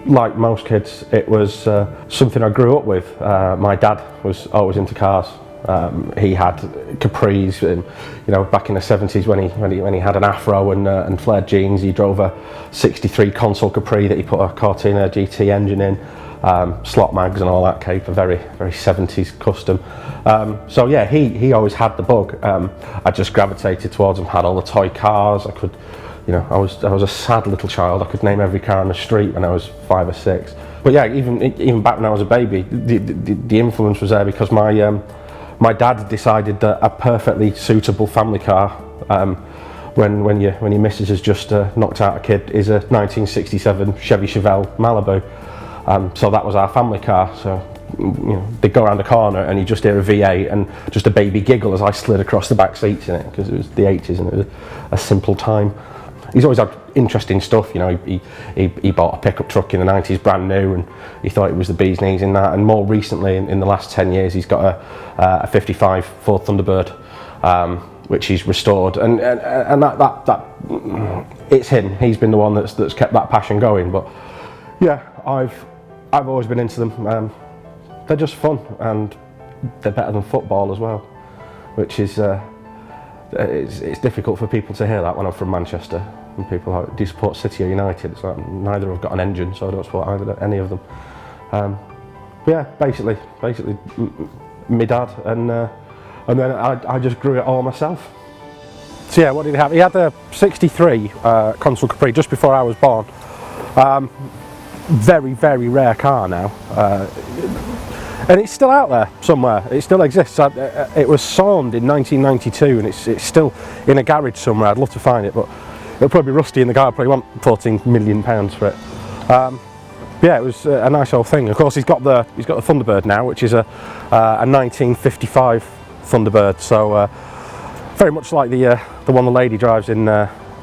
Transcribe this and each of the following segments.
like most kids, it was something I grew up with. My dad was always into cars. He had Capris, and back in the 70s when he had an afro and flared jeans. He drove a '63 Consul Capri that he put a Cortina GT engine in, slot mags and all that caper, very 70s custom. So yeah, he always had the bug. I just gravitated towards him. Had all the toy cars. I could, I was a sad little child. I could name every car on the street when I was 5 or 6. But yeah, even back when I was a baby, the influence was there because my dad decided that a perfectly suitable family car, when your missus has just knocked out a kid, is a 1967 Chevy Chevelle Malibu. So that was our family car. So they'd go around the corner and you just hear a V8 and just a baby giggle as I slid across the back seats in it, because it was the 80s and it was a simple time. He's always had interesting stuff. He bought a pickup truck in the 90s, brand new, and he thought it was the bee's knees in that. And more recently, in the last 10 years, he's got a 55 Ford Thunderbird, which he's restored. And that it's him. He's been the one that's kept that passion going. But yeah, I've always been into them. They're just fun, and they're better than football as well, which is it's difficult for people to hear that when I'm from Manchester. And people are like, do you support City or United? It's like, neither have got an engine, so I don't support any of them. But yeah, basically, my dad, and then I just grew it all myself. So yeah, what did he have? He had a '63 Consul Capri just before I was born. Very rare car now, and it's still out there somewhere. It still exists. It was sawned in 1992, and it's still in a garage somewhere. I'd love to find it, but it'll probably be rusty in the car. I'd probably want £14 million for it. Yeah, it was a nice old thing. Of course, he's got the Thunderbird now, which is a 1955 Thunderbird. So very much like the one the lady drives in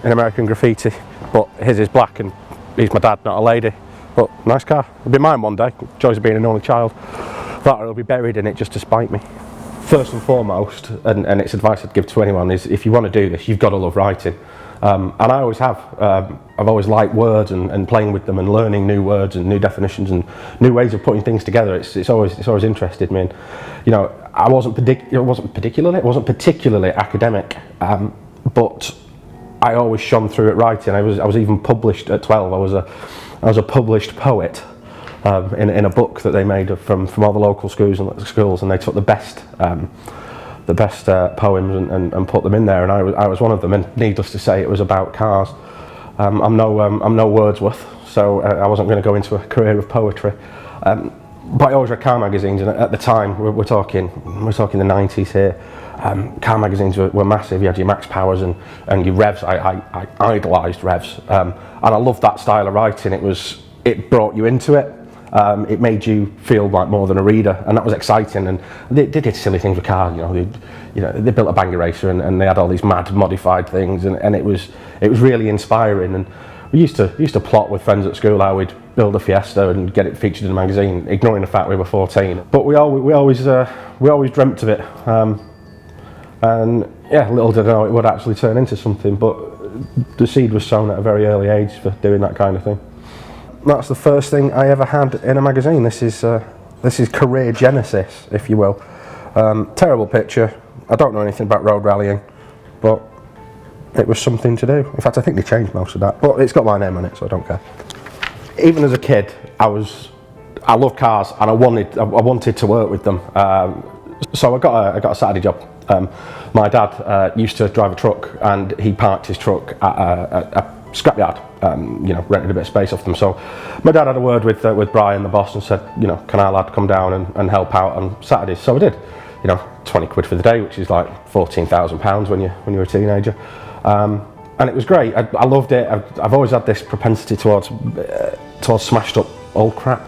American Graffiti, but his is black, and he's my dad, not a lady. But nice car. It'll be mine one day. Joys of being an only child. That or it'll be buried in it just to spite me. First and foremost, and it's advice I'd give to anyone, is if you want to do this, you've got to love writing. And I always have. I've always liked words and playing with them and learning new words and new definitions and new ways of putting things together. It's always interested me. And, I wasn't particularly academic, but I always shone through at writing. I was even published at 12. I was a published poet in a book that they made from all the local schools, and they took the best poems and put them in there, and I was one of them. And needless to say, it was about cars. I'm no Wordsworth, so I wasn't going to go into a career of poetry. But I always read car magazines, and at the time, we're talking the 90s here. Car magazines were massive. You had your Max Powers and your Revs. I idolised Revs, and I loved that style of writing. It brought you into it. It made you feel like more than a reader, and that was exciting. And they did silly things with cars. They built a Bang Racer, and they had all these mad modified things, and it was really inspiring. And we used to plot with friends at school how we'd build a Fiesta and get it featured in a magazine, ignoring the fact we were 14. But we always dreamt of it. And yeah, little did I know it would actually turn into something, but the seed was sown at a very early age for doing that kind of thing. That's the first thing I ever had in a magazine. This is career genesis, if you will. Terrible picture. I don't know anything about road rallying, but it was something to do. In fact, I think they changed most of that, but it's got my name on it, so I don't care. Even as a kid, I loved cars, and I wanted to work with them. So I got a Saturday job. My dad used to drive a truck, and he parked his truck at a scrapyard, rented a bit of space off them. So my dad had a word with Brian, the boss, and said, can our lad come down and help out on Saturdays? So I did. 20 quid for the day, which is like £14,000 when you're a teenager. And it was great. I loved it. I've always had this propensity towards smashed up old crap.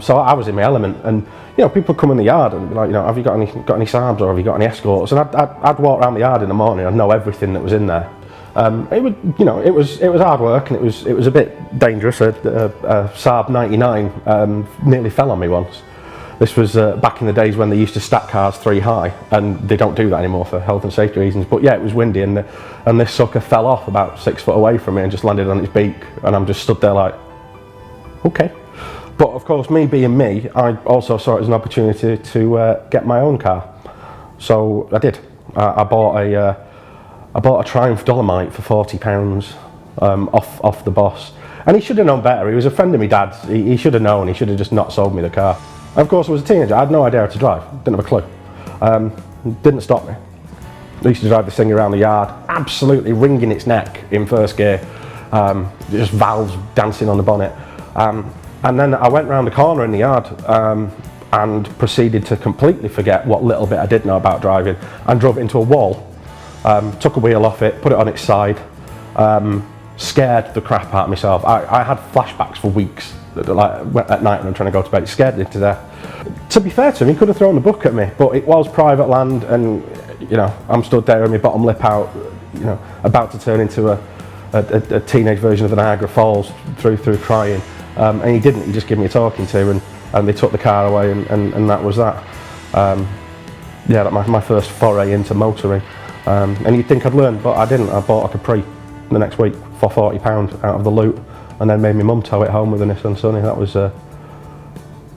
So I was in my element, and people come in the yard and be like, have you got any Saabs, or have you got any Escorts? And I'd walk around the yard in the morning. I'd know everything that was in there. It was hard work, and it was a bit dangerous. A Saab 99 nearly fell on me once. This was back in the days when they used to stack cars 3 high, and they don't do that anymore for health and safety reasons. But yeah, it was windy, and this sucker fell off about 6 foot away from me and just landed on its beak, and I'm just stood there like, okay. But of course, me being me, I also saw it as an opportunity to get my own car. So I did. I bought a Triumph Dolomite for £40 off the boss. And he should have known better. He was a friend of my dad's. He should have known. He should have just not sold me the car. Of course, I was a teenager. I had no idea how to drive. Didn't have a clue. Didn't stop me. I used to drive this thing around the yard, absolutely wringing its neck in first gear. Just valves dancing on the bonnet. And then I went round the corner in the yard and proceeded to completely forget what little bit I did know about driving and drove it into a wall. Took a wheel off it, put it on its side. Scared the crap out of myself. I had flashbacks for weeks, like at night when I'm trying to go to bed. It scared me to death. To be fair to him, he could have thrown the book at me, but it was private land, and you know, I'm stood there with my bottom lip out, you know, about to turn into a teenage version of the Niagara Falls through crying, and he didn't. He just gave me a talking to, and they took the car away, and that was that. Yeah, that my first foray into motoring, and you'd think I'd learn, but I didn't. I bought a Capri the next week for £40 out of the loot, and then made my mum tow it home with a Nissan Sunny. That was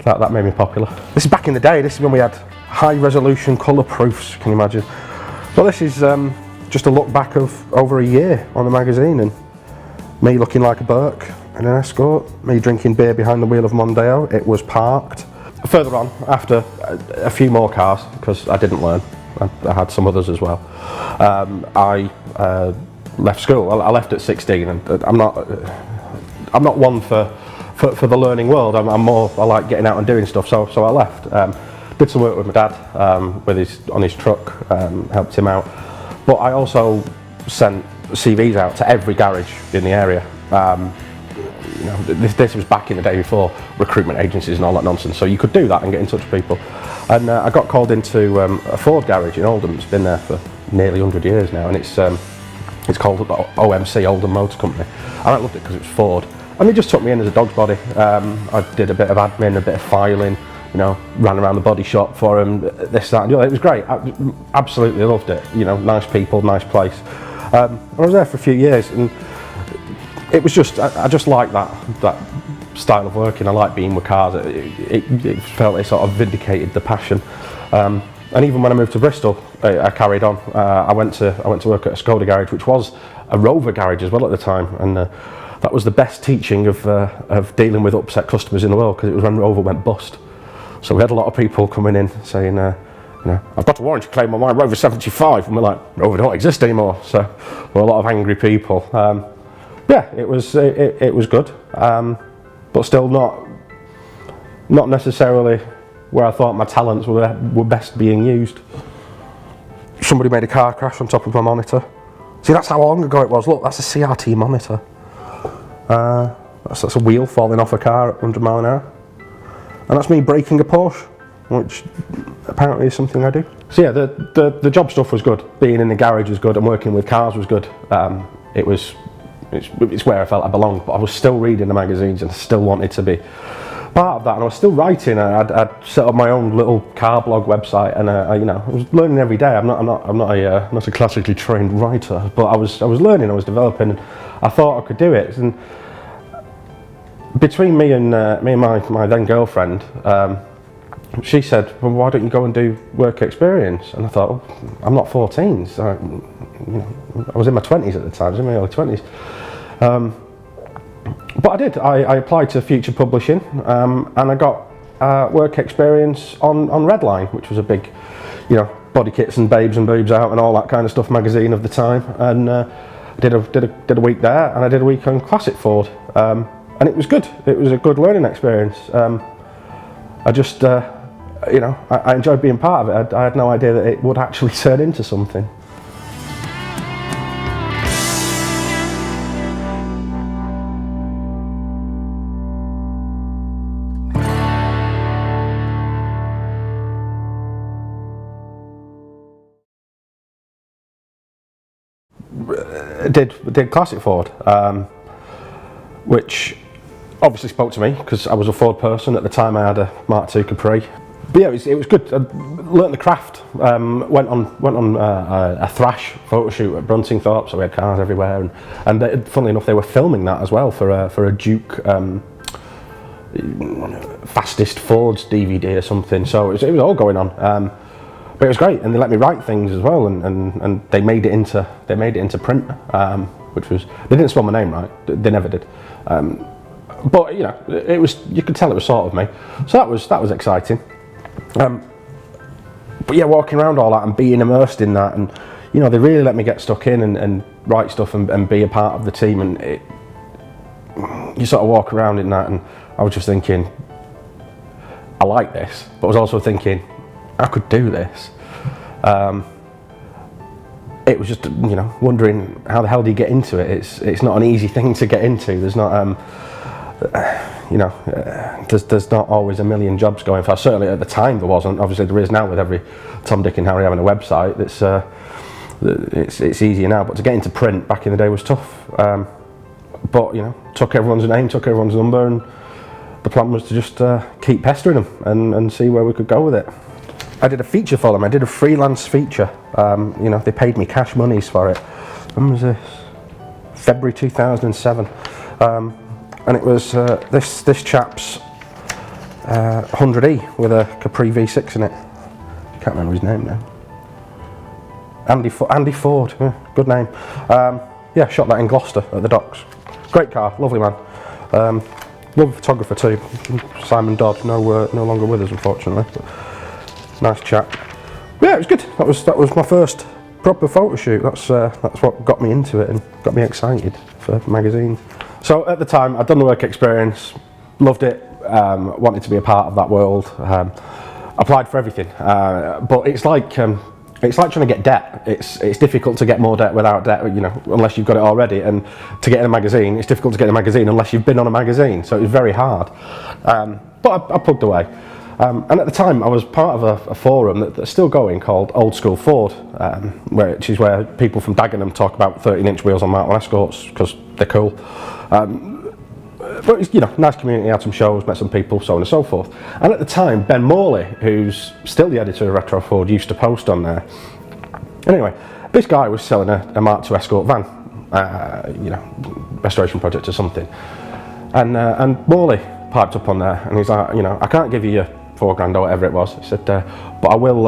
that made me popular. This is back in the day. This is when we had high resolution colour proofs. Can you imagine? So this is just a look back of over a year on the magazine, and me looking like a Burke in an Escort, me drinking beer behind the wheel of Mondeo. It was parked. Further on, after a few more cars, because I didn't learn, I had some others as well. I left school. I left at 16, and I'm not one for the learning world. I'm more, I like getting out and doing stuff. So I left. Did some work with my dad on his truck, helped him out. But I also sent CVs out to every garage in the area. You know, this was back in the day before recruitment agencies and all that nonsense. So you could do that and get in touch with people. And I got called into a Ford garage in Oldham. It's been there for nearly 100 years now, and it's called OMC, Oldham Motor Company. And I loved it because it was Ford. And they just took me in as a dog's body. I did a bit of admin, a bit of filing, you know, ran around the body shop for them, this, that, and the other. It was great. I absolutely loved it. You know, nice people, nice place. I was there for a few years, and it was just, I just like that style of working. I like being with cars. It felt it sort of vindicated the passion. And even when I moved to Bristol, I carried on. I went to work at a Skoda garage, which was a Rover garage as well at the time, and that was the best teaching of dealing with upset customers in the world, because it was when Rover went bust. So we had a lot of people coming in saying, you know, I've got a warranty claim on my Rover 75, and we're like, Rover don't exist anymore. So we're a lot of angry people. Yeah, it was good, but still not necessarily where I thought my talents were best being used. Somebody made a car crash on top of my monitor. See, that's how long ago it was. Look, that's a CRT monitor. That's a wheel falling off a car at 100 mile an hour. And that's me braking a Porsche, which apparently is something I do. So yeah, the job stuff was good. Being in the garage was good, and working with cars was good. It's where I felt I belonged, but I was still reading the magazines and still wanted to be part of that, and I was still writing. I'd set up my own little car blog website, and you know, I was learning every day. I'm not a classically trained writer, but I was learning, I was developing, and I thought I could do it. And between me and my then girlfriend, she said, well, why don't you go and do work experience? And I thought, well, I'm not 14, so you know, I was in my 20s at the time, I was in my early 20s. But I did. I applied to Future Publishing, and I got work experience on Redline, which was a big, you know, body kits and babes and boobs out and all that kind of stuff magazine of the time. And did a week there, and I did a week on Classic Ford, and it was good. It was a good learning experience. I just, you know, I enjoyed being part of it. I had no idea that it would actually turn into something. Did Classic Ford, which obviously spoke to me because I was a Ford person at the time. I had a Mark II Capri. But yeah, it was good. I learnt the craft. Went on a Thrash photo shoot at Bruntingthorpe, so we had cars everywhere. And funnily enough, they were filming that as well for a Duke fastest Fords DVD or something. So it was all going on. But it was great, and they let me write things as well, and they made it into print, which was, they didn't spell my name right, they never did. But you know, it was, you could tell it was sort of me, so that was exciting. But yeah, walking around all that and being immersed in that, and you know, they really let me get stuck in and write stuff and be a part of the team, and you sort of walk around in that, and I was just thinking, I like this, but I was also thinking, I could do this. It was just, you know, wondering how the hell do you get into it. It's not an easy thing to get into. There's not, you know, there's not always a million jobs going for. Certainly at the time there wasn't. Obviously there is now with every Tom, Dick and Harry having a website. It's easier now, but to get into print back in the day was tough. But you know, took everyone's name, took everyone's number, and the plan was to just keep pestering them and see where we could go with it. I did a feature for them. I did a freelance feature. You know, they paid me cash monies for it. When was this? February 2007. And it was this chap's 100E with a Capri V6 in it. Can't remember his name now. Andy Ford. Yeah, good name. Yeah, shot that in Gloucester at the docks. Great car, lovely man. Lovely photographer too. Simon Dodd, no longer with us unfortunately. But nice chap. But yeah, it was good. That was my first proper photo shoot. That's what got me into it and got me excited for magazines. So at the time, I'd done the work experience, loved it, wanted to be a part of that world. Applied for everything, but it's like trying to get debt. It's difficult to get more debt without debt, you know, unless you've got it already. And to get in a magazine, it's difficult to get in a magazine unless you've been on a magazine. So it was very hard. But I plugged away. And at the time, I was part of a forum that's still going called Old School Ford, which is where people from Dagenham talk about 13-inch wheels on Mark 1 Escorts because they're cool. But it's, you know, nice community, had some shows, met some people, so on and so forth. And at the time, Ben Morley, who's still the editor of Retro Ford, used to post on there. Anyway, this guy was selling a Mark 2 Escort van, you know, restoration project or something. And Morley piped up on there, and he's like, you know, I can't give you your £4,000 or whatever it was. He said, but I will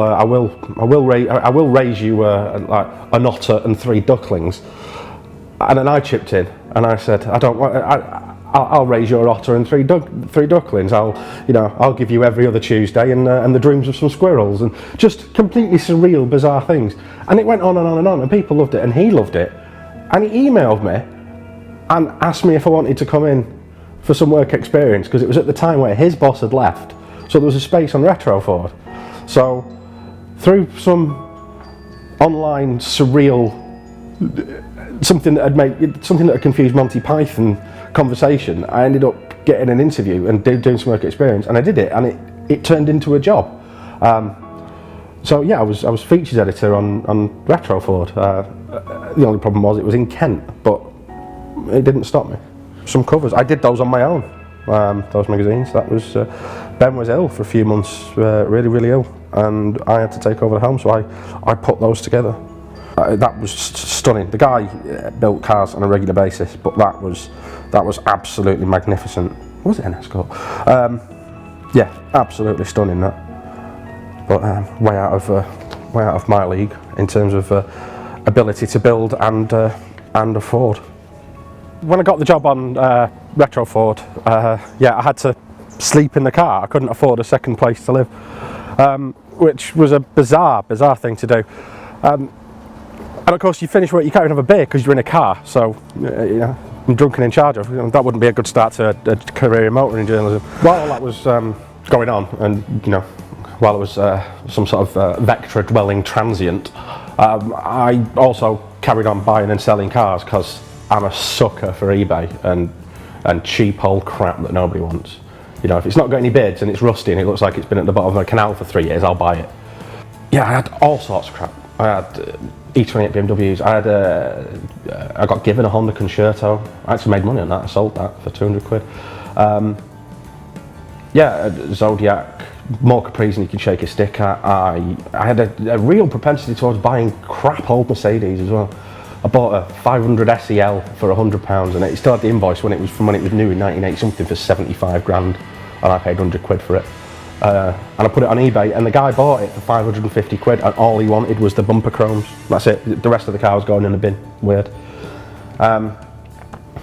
raise you like an otter and 3 ducklings. And then I chipped in, and I said, I don't want. I'll raise your otter and 3 ducklings. I'll give you every other Tuesday and the dreams of some squirrels, and just completely surreal, bizarre things. And it went on and on and on, and people loved it, and he loved it. And he emailed me and asked me if I wanted to come in for some work experience, because it was at the time where his boss had left, so there was a space on Retro Ford. So through some online surreal something that had confused Monty Python conversation, I ended up getting an interview and doing some work experience, and I did it, and it turned into a job. So yeah, I was features editor on Retro Ford. The only problem was it was in Kent, but it didn't stop me. Some covers, I did those on my own. Those magazines. That was Ben was ill for a few months, really ill, and I had to take over the helm, so I put those together. That was stunning. The guy built cars on a regular basis, but that was absolutely magnificent. Was it an Escort? Yeah, absolutely stunning that. But way out of my league in terms of ability to build and afford. When I got the job on Retro Ford, yeah, I had to sleep in the car. I couldn't afford a second place to live, which was a bizarre thing to do. And of course, you finish work, you can't even have a beer because you're in a car. So, you know, I'm drunk and in charge of. That wouldn't be a good start to a career in motoring journalism. While all that was going on, and you know, while it was some sort of Vectra-dwelling transient, I also carried on buying and selling cars because I'm a sucker for eBay and cheap old crap that nobody wants. You know, if it's not got any bids and it's rusty and it looks like it's been at the bottom of a canal for 3 years, I'll buy it. Yeah, I had all sorts of crap. I had E28 BMWs. I got given a Honda Concerto. I actually made money on that. I sold that for 200 quid. Yeah, Zodiac, more Capris than you can shake a stick at. I had a real propensity towards buying crap old Mercedes as well. I bought a 500 SEL for £100, and it still had the invoice when it was new in 1980 something for 75 grand. and I paid 100 quid for it. And I put it on eBay, and the guy bought it for 550 quid, and all he wanted was the bumper chromes. That's it. The rest of the car was going in a bin. Weird. And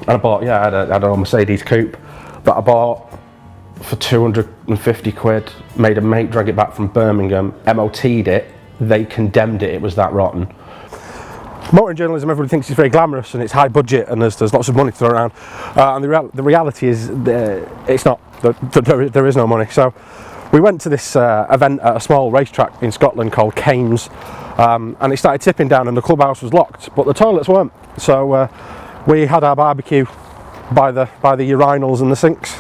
I bought, I had a Mercedes coupe that I bought for 250 quid, made a mate drag it back from Birmingham, MOT'd it, they condemned it, it was that rotten. Motoring journalism, everybody thinks it's very glamorous and it's high budget and there's lots of money to throw around, and the reality is it's not. There is no money. So we went to this event at a small racetrack in Scotland called Kames, and it started tipping down and the clubhouse was locked, but the toilets weren't. So we had our barbecue by the urinals and the sinks,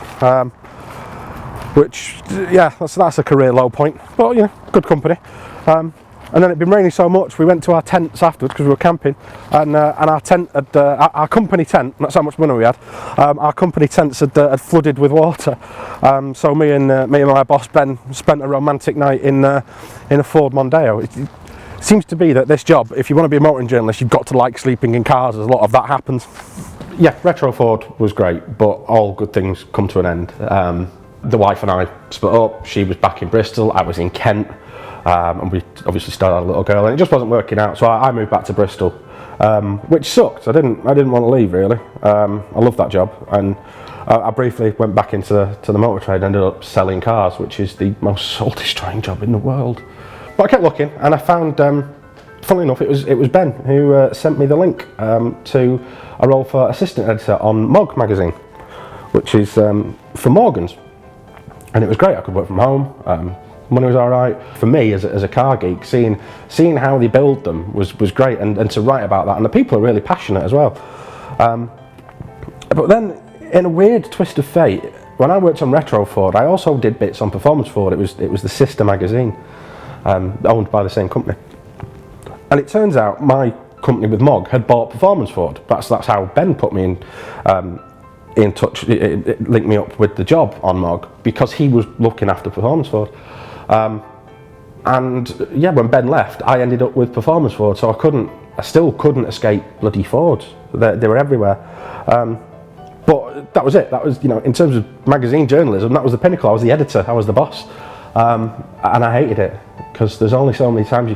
which, that's a career low point, but good company. And then it'd been raining so much, we went to our tents afterwards because we were camping, and our tent had, our company tent, that's how much money we had, our company tents had flooded with water. So me and my boss Ben spent a romantic night in a Ford Mondeo. It seems to be that this job, if you want to be a motoring journalist, you've got to like sleeping in cars, as a lot of that happens. Yeah, Retro Ford was great, but all good things come to an end. The wife and I split up, she was back in Bristol, I was in Kent. And we obviously started a little girl, and it just wasn't working out. So I moved back to Bristol, which sucked. I didn't want to leave really. I loved that job, and I briefly went back into the motor trade. And ended up selling cars, which is the most soul-destroying job in the world. But I kept looking, and I found, funnily enough, it was Ben who sent me the link to a role for assistant editor on Mog magazine, which is for Morgans, and it was great. I could work from home. Money was all right. For me, as a car geek, seeing how they build them was great, and to write about that, and the people are really passionate as well. But then, in a weird twist of fate, when I worked on Retro Ford, I also did bits on Performance Ford. It was the sister magazine, owned by the same company. And it turns out my company with Mog had bought Performance Ford. That's how Ben put me in touch. It linked me up with the job on Mog because he was looking after Performance Ford. And yeah, when Ben left, I ended up with Performance Ford, so I still couldn't escape bloody Fords. They were everywhere. But that was it. That was, in terms of magazine journalism, that was the pinnacle. I was the editor, I was the boss. And I hated it, because there's only so many times you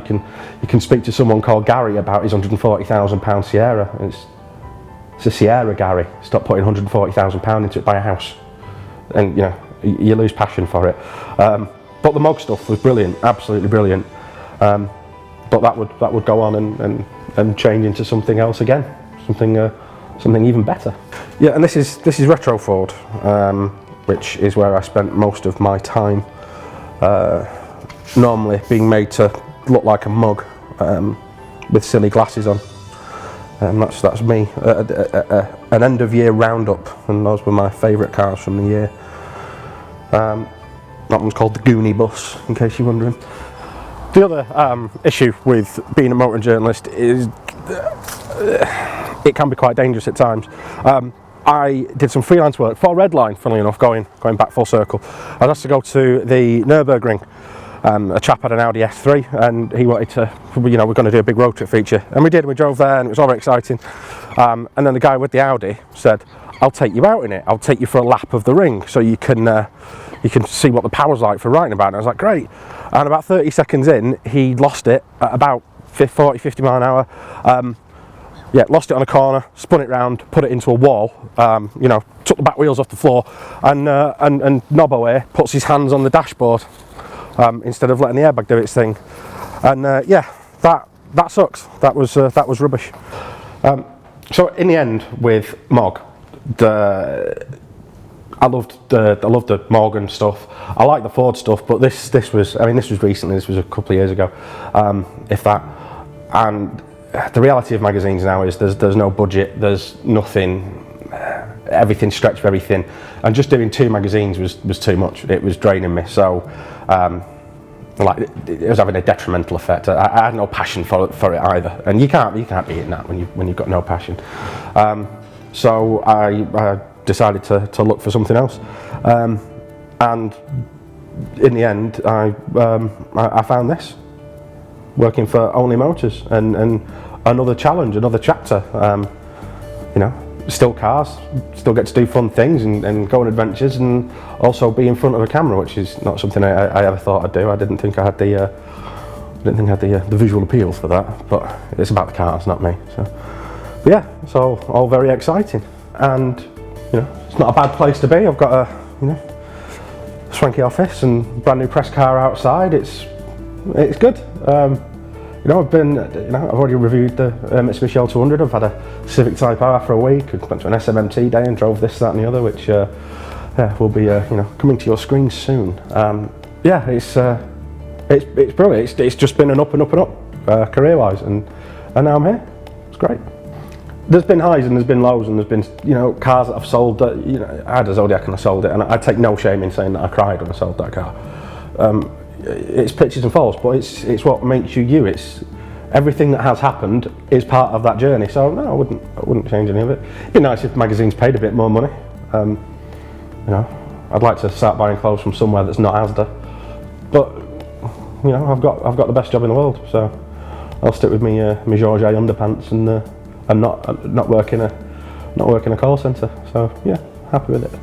can speak to someone called Gary about his £140,000 Sierra. It's a Sierra, Gary. Stop putting £140,000 into it, buy a house. And you lose passion for it. But the Mog stuff was brilliant, absolutely brilliant. But that would go on and change into something else again, something even better. Yeah, and this is Retro Ford, which is where I spent most of my time. Normally being made to look like a mug, with silly glasses on. And that's me. An end of year roundup, and those were my favourite cars from the year. That one's called the Goonie Bus, in case you're wondering. The other issue with being a motoring journalist is it can be quite dangerous at times. I did some freelance work for Redline, funnily enough, going back full circle. I was asked to go to the Nürburgring. A chap had an Audi S3 and he wanted to, we're going to do a big road trip feature. And we did, we drove there and it was all very exciting. And then the guy with the Audi said, I'll take you out in it. I'll take you for a lap of the ring so you can see what the power's like for writing about it. I was like, great. And about 30 seconds in, he lost it at about 40, 50 mile an hour. Lost it on a corner, spun it round, put it into a wall, took the back wheels off the floor, and Nobbo here puts his hands on the dashboard instead of letting the airbag do its thing. And that sucks. That was rubbish. So in the end, with Mog, I loved the Morgan stuff. I like the Ford stuff, but this was recently. This was a couple of years ago, if that. And the reality of magazines now is there's no budget, there's nothing, everything's stretched very thin, and just doing 2 magazines was too much. It was draining me. So it was having a detrimental effect. I had no passion for it either, and you can't be hitting that when you've got no passion. So I decided to look for something else, and in the end I found this, working for Only Motors, and another challenge, another chapter. still cars, still get to do fun things and go on adventures, and also be in front of a camera, which is not something I ever thought I'd do. I didn't think I had the the visual appeal for that, but it's about the cars, not me. So, but yeah, it's all very exciting, and you know, it's not a bad place to be. I've got a swanky office and brand new press car outside. It's good. You know, I've already reviewed the Mitsubishi L200. I've had a Civic Type R for a week. I went to an SMMT day and drove this, that, and the other, which will be coming to your screen soon. Yeah, it's brilliant. It's just been an up and up and up career-wise, and now I'm here. It's great. There's been highs and there's been lows, and there's been cars that I've sold that I had a Zodiac and I sold it, and I take no shame in saying that I cried when I sold that car. It's pitches and falls, but it's what makes you you. It's everything that has happened is part of that journey. So no, I wouldn't change any of it. It'd be nice if magazines paid a bit more money. I'd like to start buying clothes from somewhere that's not Asda, but I've got the best job in the world, so I'll stick with me Georges underpants and not work in a call centre. So yeah, happy with it.